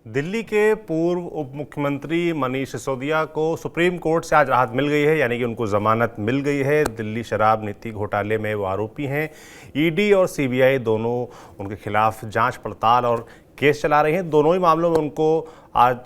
दिल्ली के पूर्व उप मुख्यमंत्री मनीष सिसोदिया को सुप्रीम कोर्ट से आज राहत मिल गई है, यानी कि उनको जमानत मिल गई है। दिल्ली शराब नीति घोटाले में वो आरोपी हैं। ईडी और सीबीआई दोनों उनके खिलाफ जांच पड़ताल और केस चला रही हैं। दोनों ही मामलों में उनको आज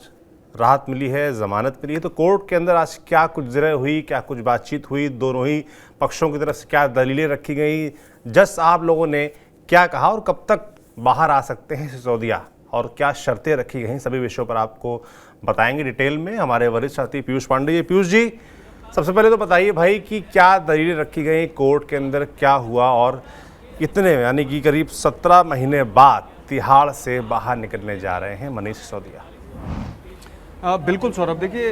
राहत मिली है, जमानत मिली है। तो कोर्ट के अंदर आज क्या कुछ जिरह हुई, क्या कुछ बातचीत हुई, दोनों ही पक्षों की तरफ से क्या दलीलें रखी गई, जज साहब लोगों ने क्या कहा और कब तक बाहर आ सकते हैं सिसोदिया और क्या शर्तें रखी गई, सभी विषयों पर आपको बताएंगे डिटेल में हमारे वरिष्ठ साथी पीयूष पांडे। पीयूष जी, सबसे पहले तो बताइए भाई कि क्या दलीलें रखी गई, कोर्ट के अंदर क्या हुआ और इतने यानी कि करीब 17 महीने बाद तिहाड़ से बाहर निकलने जा रहे हैं मनीष सिसोदिया। बिल्कुल सौरभ, देखिए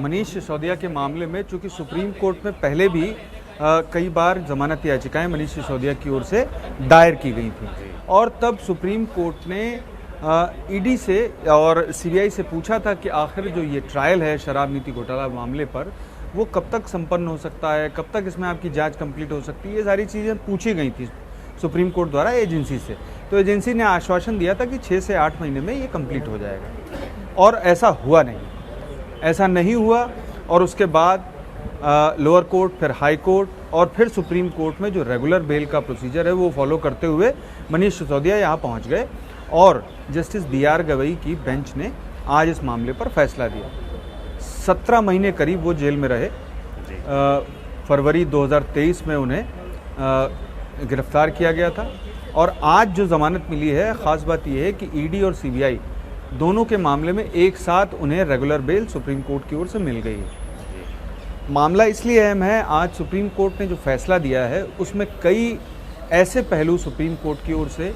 मनीष सिसोदिया के मामले में चूंकि सुप्रीम कोर्ट में पहले भी कई बार जमानत याचिकाएं मनीष सिसोदिया की ओर से दायर की गई थी और तब सुप्रीम कोर्ट ने ईडी से और सीबीआई से पूछा था कि आखिर जो ये ट्रायल है शराब नीति घोटाला मामले पर वो कब तक संपन्न हो सकता है, कब तक इसमें आपकी जांच कंप्लीट हो सकती है, ये सारी चीज़ें पूछी गई थी सुप्रीम कोर्ट द्वारा एजेंसी से। तो एजेंसी ने आश्वासन दिया था कि 6 से 8 महीने में ये कंप्लीट हो जाएगा और ऐसा हुआ नहीं, ऐसा नहीं हुआ। और उसके बाद लोअर कोर्ट, फिर हाई कोर्ट और फिर सुप्रीम कोर्ट में जो रेगुलर बेल का प्रोसीजर है वो फॉलो करते हुए मनीष सिसोदिया यहाँ पहुँच गए और जस्टिस BR गवई की बेंच ने आज इस मामले पर फैसला दिया। 17 महीने करीब वो जेल में रहे। फरवरी 2023 में उन्हें गिरफ्तार किया गया था और आज जो जमानत मिली है, ख़ास बात यह है कि ईडी और सीबीआई दोनों के मामले में एक साथ उन्हें रेगुलर बेल सुप्रीम कोर्ट की ओर से मिल गई है। मामला इसलिए अहम है, आज सुप्रीम कोर्ट ने जो फैसला दिया है उसमें कई ऐसे पहलू सुप्रीम कोर्ट की ओर से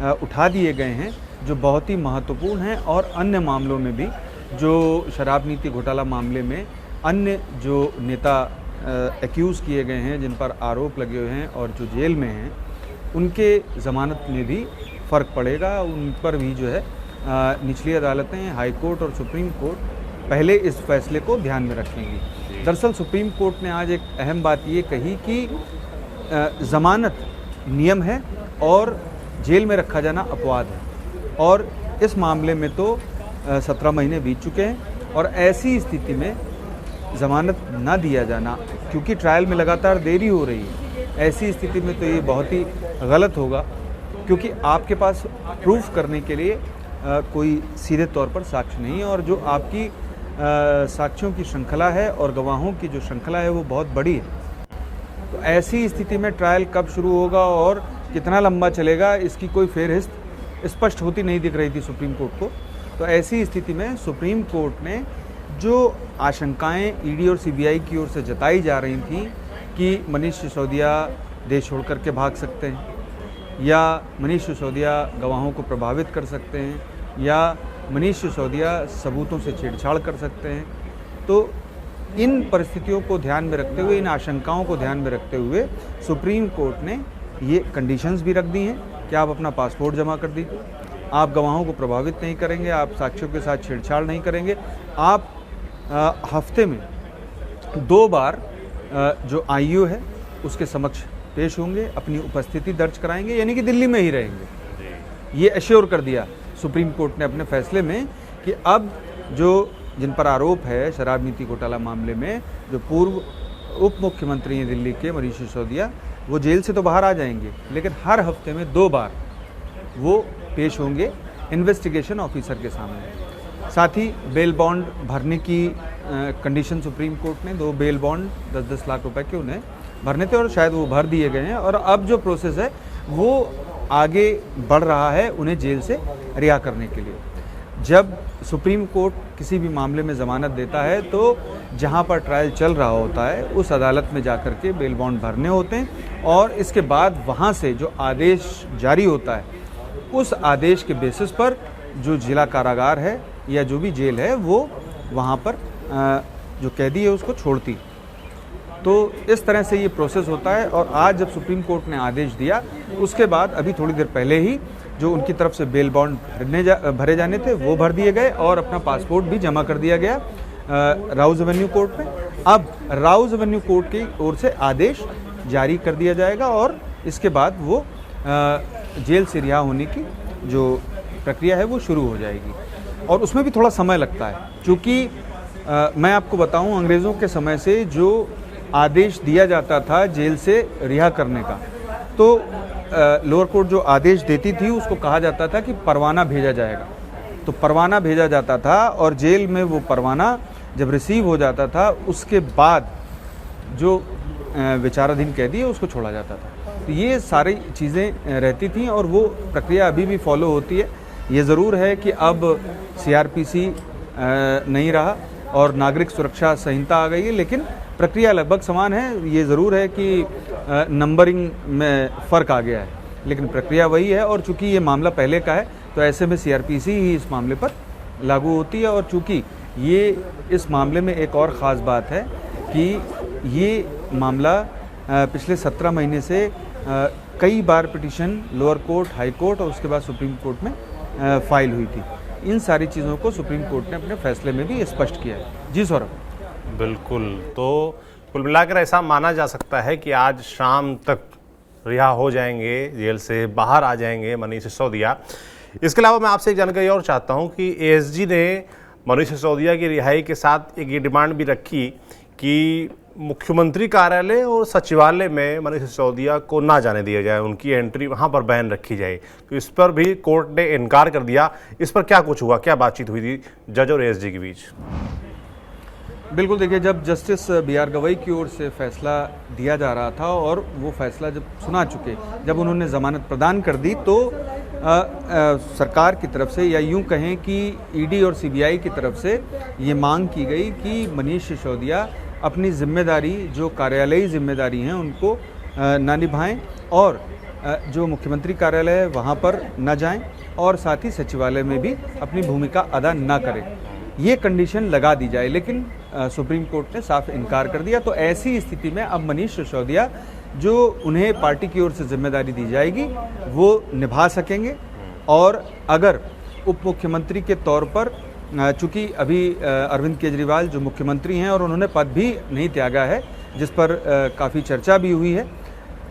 उठा दिए गए हैं जो बहुत ही महत्वपूर्ण हैं और अन्य मामलों में भी जो शराब नीति घोटाला मामले में अन्य जो नेता एक्यूज़ किए गए हैं, जिन पर आरोप लगे हुए हैं और जो जेल में हैं, उनके ज़मानत में भी फ़र्क पड़ेगा। उन पर भी जो है निचली अदालतें, हाई कोर्ट और सुप्रीम कोर्ट पहले इस फैसले को ध्यान में रखेंगी। दरअसल सुप्रीम कोर्ट ने आज एक अहम बात ये कही कि ज़मानत नियम है और जेल में रखा जाना अपवाद है और इस मामले में तो 17 महीने बीत चुके हैं और ऐसी स्थिति में ज़मानत ना दिया जाना, क्योंकि ट्रायल में लगातार देरी हो रही है, ऐसी स्थिति में तो ये बहुत ही गलत होगा, क्योंकि आपके पास प्रूफ करने के लिए कोई सीधे तौर पर साक्ष्य नहीं है और जो आपकी साक्ष्यों की श्रृंखला है और गवाहों की जो श्रृंखला है वो बहुत बड़ी है। तो ऐसी स्थिति में ट्रायल कब शुरू होगा और कितना लंबा चलेगा, इसकी कोई फेरहिस्त स्पष्ट होती नहीं दिख रही थी सुप्रीम कोर्ट को। तो ऐसी स्थिति में सुप्रीम कोर्ट ने जो आशंकाएं ईडी और सीबीआई की ओर से जताई जा रही थी कि मनीष सिसोदिया देश छोड़ करके भाग सकते हैं या मनीष सिसोदिया गवाहों को प्रभावित कर सकते हैं या मनीष सिसोदिया सबूतों से छेड़छाड़ कर सकते हैं, तो इन परिस्थितियों को ध्यान में रखते हुए, इन आशंकाओं को ध्यान में रखते हुए सुप्रीम कोर्ट ने ये कंडीशंस भी रख दी हैं कि आप अपना पासपोर्ट जमा कर दीजिए, आप गवाहों को प्रभावित नहीं करेंगे, आप साक्ष्यों के साथ छेड़छाड़ नहीं करेंगे, आप हफ्ते में 2 बार जो IU है उसके समक्ष पेश होंगे, अपनी उपस्थिति दर्ज कराएंगे, यानी कि दिल्ली में ही रहेंगे। ये एश्योर कर दिया सुप्रीम कोर्ट ने अपने फैसले में कि अब जो जिन पर आरोप है शराब नीति घोटाला मामले में, जो पूर्व उप मुख्यमंत्री हैं दिल्ली के मनीष सिसोदिया, वो जेल से तो बाहर आ जाएंगे, लेकिन हर हफ्ते में 2 बार वो पेश होंगे इन्वेस्टिगेशन ऑफिसर के सामने। साथ ही बेल बॉन्ड भरने की कंडीशन सुप्रीम कोर्ट ने, 2 बेल बॉन्ड 10-10 लाख रुपए के उन्हें भरने थे और शायद वो भर दिए गए हैं और अब जो प्रोसेस है वो आगे बढ़ रहा है उन्हें जेल से रिहा करने के लिए। जब सुप्रीम कोर्ट किसी भी मामले में ज़मानत देता है तो जहां पर ट्रायल चल रहा होता है उस अदालत में जाकर के बेल बॉन्ड भरने होते हैं और इसके बाद वहां से जो आदेश जारी होता है उस आदेश के बेसिस पर जो जिला कारागार है या जो भी जेल है वो वहां पर जो कैदी है उसको छोड़ती। तो इस तरह से ये प्रोसेस होता है और आज जब सुप्रीम कोर्ट ने आदेश दिया उसके बाद अभी थोड़ी देर पहले ही जो उनकी तरफ से बेल बॉन्ड भरे जाने थे वो भर दिए गए और अपना पासपोर्ट भी जमा कर दिया गया राउज एवेन्यू कोर्ट में। अब राउज एवेन्यू कोर्ट की ओर से आदेश जारी कर दिया जाएगा और इसके बाद वो जेल से रिहा होने की जो प्रक्रिया है वो शुरू हो जाएगी। और उसमें भी थोड़ा समय लगता है, क्योंकि मैं आपको बताऊं, अंग्रेज़ों के समय से जो आदेश दिया जाता था जेल से रिहा करने का, तो लोअर कोर्ट जो आदेश देती थी उसको कहा जाता था कि परवाना भेजा जाएगा। तो परवाना भेजा जाता था और जेल में वो परवाना जब रिसीव हो जाता था उसके बाद जो विचाराधीन कैदी है उसको छोड़ा जाता था। तो ये सारी चीज़ें रहती थी और वो प्रक्रिया अभी भी फॉलो होती है। ये ज़रूर है कि अब सीआरपीसी नहीं रहा और नागरिक सुरक्षा संहिता आ गई है, लेकिन प्रक्रिया लगभग समान है। ये ज़रूर है कि नंबरिंग में फ़र्क आ गया है, लेकिन प्रक्रिया वही है। और चूंकि ये मामला पहले का है तो ऐसे में सीआरपीसी ही इस मामले पर लागू होती है। और चूंकि ये इस मामले में एक और ख़ास बात है कि ये मामला पिछले 17 महीने से कई बार petition lower court, high court और उसके बाद सुप्रीम कोर्ट में फाइल हुई थी। इन सारी चीज़ों को सुप्रीम कोर्ट ने अपने फैसले में भी स्पष्ट किया है। जी सौरभ। बिल्कुल, तो कुल मिलाकर ऐसा माना जा सकता है कि आज शाम तक रिहा हो जाएंगे, जेल से बाहर आ जाएंगे मनीष सिसोदिया। इसके अलावा मैं आपसे एक जानकारी और चाहता हूं कि एएसजी ने मनीष सिसोदिया की रिहाई के साथ एक ये डिमांड भी रखी कि मुख्यमंत्री कार्यालय और सचिवालय में मनीष सिसोदिया को ना जाने दिया जाए, उनकी एंट्री वहां पर बैन रखी जाए। तो इस पर भी कोर्ट ने इनकार कर दिया। इस पर क्या कुछ हुआ, क्या बातचीत हुई थी जज और एएसजी के बीच? बिल्कुल, देखिए, जब जस्टिस BR गवई की ओर से फैसला दिया जा रहा था और वो फैसला जब सुना चुके, जब उन्होंने ज़मानत प्रदान कर दी, तो सरकार की तरफ से, या यूं कहें कि ईडी और सीबीआई की तरफ से ये मांग की गई कि मनीष सिसोदिया अपनी जिम्मेदारी, जो कार्यालयी जिम्मेदारी हैं, उनको ना निभाएं और जो मुख्यमंत्री कार्यालय है वहाँ पर न जाएं और साथ ही सचिवालय में भी अपनी भूमिका अदा न करें। ये कंडीशन लगा दी जाए, लेकिन सुप्रीम कोर्ट ने साफ इनकार कर दिया। तो ऐसी स्थिति में अब मनीष सिसोदिया, जो उन्हें पार्टी की ओर से जिम्मेदारी दी जाएगी, वो निभा सकेंगे। और अगर उप मुख्यमंत्री के तौर पर, चूंकि अभी अरविंद केजरीवाल जो मुख्यमंत्री हैं और उन्होंने पद भी नहीं त्यागा है, जिस पर काफ़ी चर्चा भी हुई है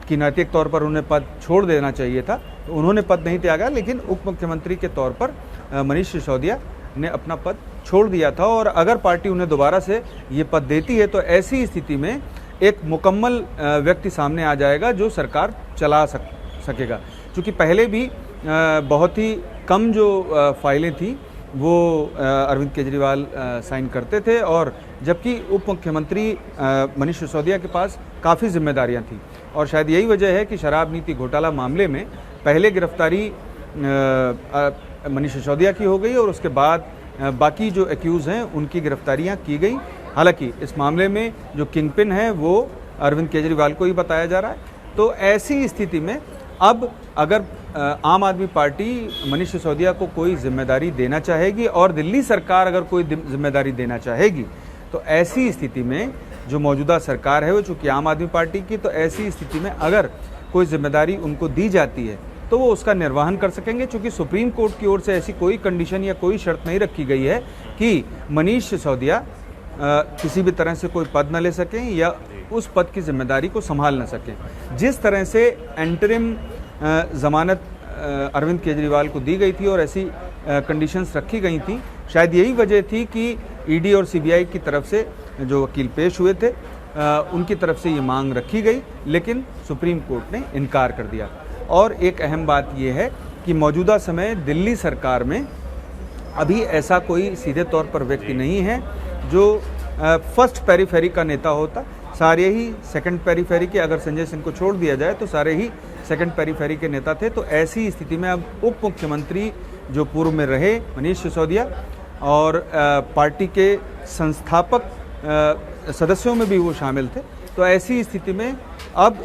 कि नैतिक तौर पर उन्हें पद छोड़ देना चाहिए था, तो उन्होंने पद नहीं त्यागा, लेकिन उप मुख्यमंत्री के तौर पर मनीष सिसोदिया ने अपना पद छोड़ दिया था। और अगर पार्टी उन्हें दोबारा से ये पद देती है तो ऐसी स्थिति में एक मुकम्मल व्यक्ति सामने आ जाएगा जो सरकार चला सकेगा। क्योंकि पहले भी बहुत ही कम जो फाइलें थी वो अरविंद केजरीवाल साइन करते थे, और जबकि उप मुख्यमंत्री मनीष सिसोदिया के पास काफ़ी जिम्मेदारियां थी। और शायद यही वजह है कि शराब नीति घोटाला मामले में पहले गिरफ्तारी मनीष सिसोदिया की हो गई और उसके बाद बाकी जो एक्यूज़ हैं उनकी गिरफ्तारियां की गई। हालांकि इस मामले में जो किंगपिन है वो अरविंद केजरीवाल को ही बताया जा रहा है। तो ऐसी स्थिति में अब अगर आम आदमी पार्टी मनीष सिसोदिया को कोई जिम्मेदारी देना चाहेगी और दिल्ली सरकार अगर कोई जिम्मेदारी देना चाहेगी, तो ऐसी स्थिति में जो मौजूदा सरकार है वो चूँकि आम आदमी पार्टी की, तो ऐसी स्थिति में अगर कोई जिम्मेदारी उनको दी जाती है तो वो उसका निर्वहन कर सकेंगे। चूँकि सुप्रीम कोर्ट की ओर से ऐसी कोई कंडीशन या कोई शर्त नहीं रखी गई है कि मनीष सिसोदिया किसी भी तरह से कोई पद न ले सकें या उस पद की जिम्मेदारी को संभाल न सकें। जिस तरह से एंटरिम ज़मानत अरविंद केजरीवाल को दी गई थी और ऐसी कंडीशंस रखी गई थी, शायद यही वजह थी कि ईडी और सीबीआई की तरफ से जो वकील पेश हुए थे उनकी तरफ से ये मांग रखी गई, लेकिन सुप्रीम कोर्ट ने इनकार कर दिया। और एक अहम बात यह है कि मौजूदा समय दिल्ली सरकार में अभी ऐसा कोई सीधे तौर पर व्यक्ति नहीं है जो फर्स्ट पेरीफेरी का नेता होता। सारे ही सेकंड पेरीफेरी के, अगर संजय सिंह को छोड़ दिया जाए तो सारे ही सेकंड पेरीफेरी के नेता थे। तो ऐसी स्थिति में अब उप मुख्यमंत्री जो पूर्व में रहे मनीष सिसोदिया और पार्टी के संस्थापक सदस्यों में भी वो शामिल थे, तो ऐसी स्थिति में अब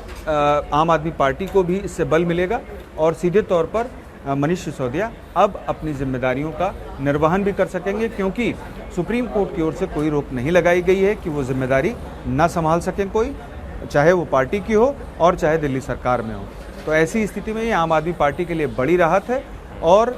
आम आदमी पार्टी को भी इससे बल मिलेगा और सीधे तौर पर मनीष सिसोदिया अब अपनी जिम्मेदारियों का निर्वहन भी कर सकेंगे, क्योंकि सुप्रीम कोर्ट की ओर से कोई रोक नहीं लगाई गई है कि वो जिम्मेदारी ना संभाल सकें कोई, चाहे वो पार्टी की हो और चाहे दिल्ली सरकार में हो। तो ऐसी स्थिति में ये आम आदमी पार्टी के लिए बड़ी राहत है और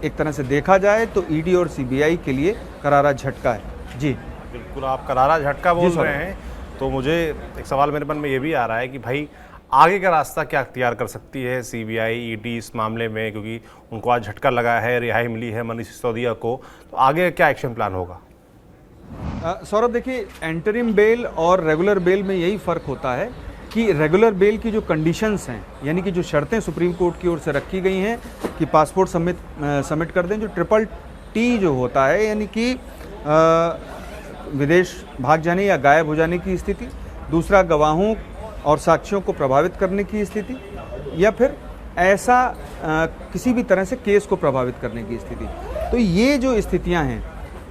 एक तरह से देखा जाए तो ईडी और सीबीआई के लिए करारा झटका है। जी बिल्कुल, आप करारा झटका बोल रहे हैं, तो मुझे एक सवाल मेरे मन में ये भी आ रहा है कि भाई आगे का रास्ता क्या अख्तियार कर सकती है सीबीआई, ईडी इस मामले में, क्योंकि उनको आज झटका लगा है, रिहाई मिली है मनीष सिसोदिया को, तो आगे क्या एक्शन प्लान होगा? सौरभ देखिए, एंटरिम बेल और रेगुलर बेल में यही फ़र्क होता है कि रेगुलर बेल की जो कंडीशंस हैं, यानी कि जो शर्तें सुप्रीम कोर्ट की ओर से रखी गई हैं कि पासपोर्ट सबमिट कर दें, जो ट्रिपल टी जो होता है, यानी कि विदेश भाग जाने या गायब हो जाने की स्थिति, दूसरा गवाहों और साक्ष्यों को प्रभावित करने की स्थिति, या फिर ऐसा किसी भी तरह से केस को प्रभावित करने की स्थिति। तो ये जो स्थितियां हैं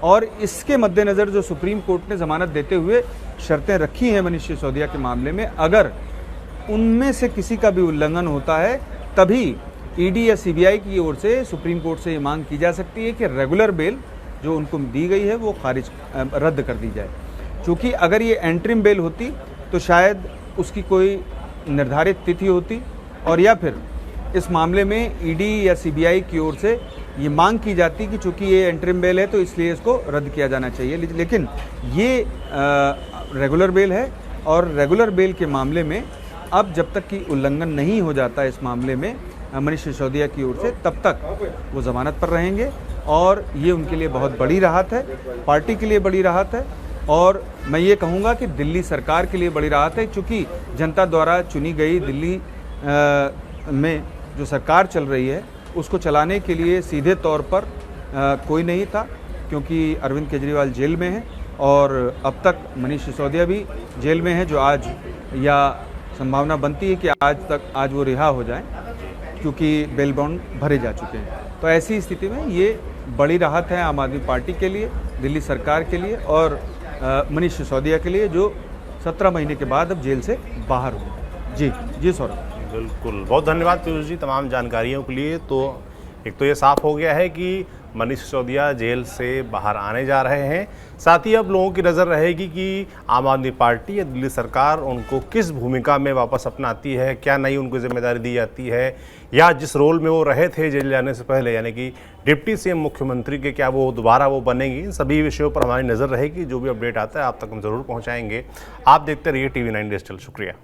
और इसके मद्देनज़र जो सुप्रीम कोर्ट ने ज़मानत देते हुए शर्तें रखी हैं मनीष सिसोदिया के मामले में, अगर उनमें से किसी का भी उल्लंघन होता है तभी ईडी या सीबीआई की ओर से सुप्रीम कोर्ट से ये मांग की जा सकती है कि रेगुलर बेल जो उनको दी गई है वो रद्द कर दी जाए। क्योंकि अगर ये एंटरिम बेल होती तो शायद उसकी कोई निर्धारित तिथि होती, और या फिर इस मामले में ईडी या सीबीआई की ओर से ये मांग की जाती कि चूंकि ये एंटरिम बेल है तो इसलिए इसको रद्द किया जाना चाहिए। लेकिन ये रेगुलर बेल है, और रेगुलर बेल के मामले में अब जब तक कि उल्लंघन नहीं हो जाता इस मामले में मनीष सिसोदिया की ओर से, तब तक वो ज़मानत पर रहेंगे, और ये उनके लिए बहुत बड़ी राहत है, पार्टी के लिए बड़ी राहत है, और मैं ये कहूँगा कि दिल्ली सरकार के लिए बड़ी राहत है, क्योंकि जनता द्वारा चुनी गई दिल्ली में जो सरकार चल रही है उसको चलाने के लिए सीधे तौर पर कोई नहीं था, क्योंकि अरविंद केजरीवाल जेल में हैं और अब तक मनीष सिसोदिया भी जेल में है, जो आज या संभावना बनती है कि आज वो रिहा हो जाएं, क्योंकि बेल बॉन्ड भरे जा चुके हैं। तो ऐसी स्थिति में ये बड़ी राहत है आम आदमी पार्टी के लिए, दिल्ली सरकार के लिए और मनीष सिसोदिया के लिए, जो 17 महीने के बाद अब जेल से बाहर हो। जी सौरभ। बिल्कुल, बहुत धन्यवाद पीयूष जी तमाम जानकारियों के लिए। तो एक तो ये साफ हो गया है कि मनीष सिसोदिया जेल से बाहर आने जा रहे हैं, साथ ही अब लोगों की नज़र रहेगी कि आम आदमी पार्टी या दिल्ली सरकार उनको किस भूमिका में वापस अपनाती है, क्या नई उनको जिम्मेदारी दी जाती है, या जिस रोल में वो रहे थे जेल जाने से पहले यानी कि डिप्टी सीएम मुख्यमंत्री के, क्या वो दोबारा वो बनेंगी। इन सभी विषयों पर हमारी नज़र रहेगी। जो भी अपडेट आता है आप तक हम ज़रूर पहुँचाएंगे। आप देखते रहिए TV9 डिजिटल। शुक्रिया।